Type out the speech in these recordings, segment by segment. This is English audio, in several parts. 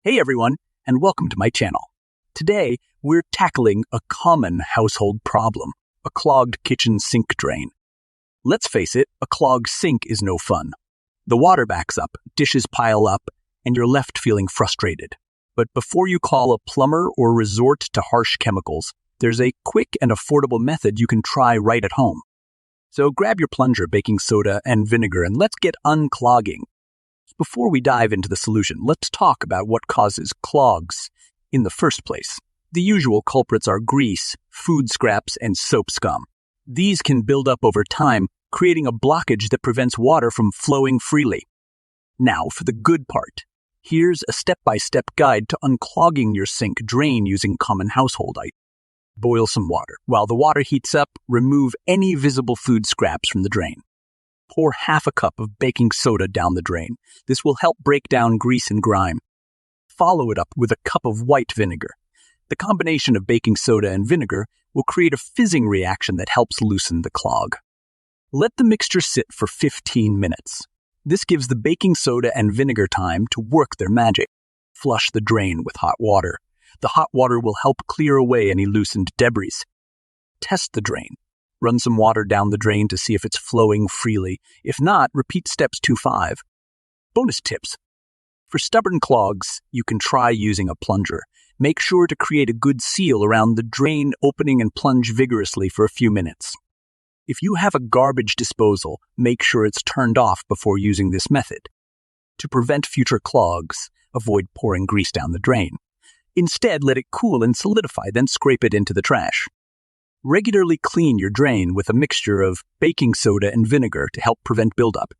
Hey everyone, and welcome to my channel. Today, we're tackling a common household problem, a clogged kitchen sink drain. Let's face it, a clogged sink is no fun. The water backs up, dishes pile up, and you're left feeling frustrated. But before you call a plumber or resort to harsh chemicals, there's a quick and affordable method you can try right at home. So grab your plunger, baking soda, and vinegar, and let's get unclogging. Before we dive into the solution, let's talk about what causes clogs in the first place. The usual culprits are grease, food scraps, and soap scum. These can build up over time, creating a blockage that prevents water from flowing freely. Now for the good part. Here's a step-by-step guide to unclogging your sink drain using common household items. Boil some water. While the water heats up, remove any visible food scraps from the drain. Pour half a cup of baking soda down the drain. This will help break down grease and grime. Follow it up with a cup of white vinegar. The combination of baking soda and vinegar will create a fizzing reaction that helps loosen the clog. Let the mixture sit for 15 minutes. This gives the baking soda and vinegar time to work their magic. Flush the drain with hot water. The hot water will help clear away any loosened debris. Test the drain. Run some water down the drain to see if it's flowing freely. If not, repeat steps 2-5. Bonus tips. For stubborn clogs, you can try using a plunger. Make sure to create a good seal around the drain opening and plunge vigorously for a few minutes. If you have a garbage disposal, make sure it's turned off before using this method. To prevent future clogs, avoid pouring grease down the drain. Instead, let it cool and solidify, then scrape it into the trash. Regularly clean your drain with a mixture of baking soda and vinegar to help prevent buildup.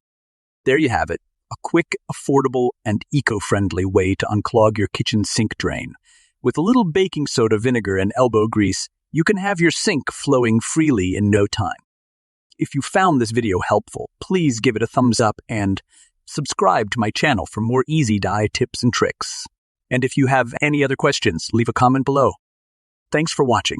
There you have it, a quick, affordable, and eco-friendly way to unclog your kitchen sink drain. With a little baking soda, vinegar, and elbow grease, you can have your sink flowing freely in no time. If you found this video helpful, please give it a thumbs up and subscribe to my channel for more easy DIY tips and tricks. And if you have any other questions, leave a comment below. Thanks for watching.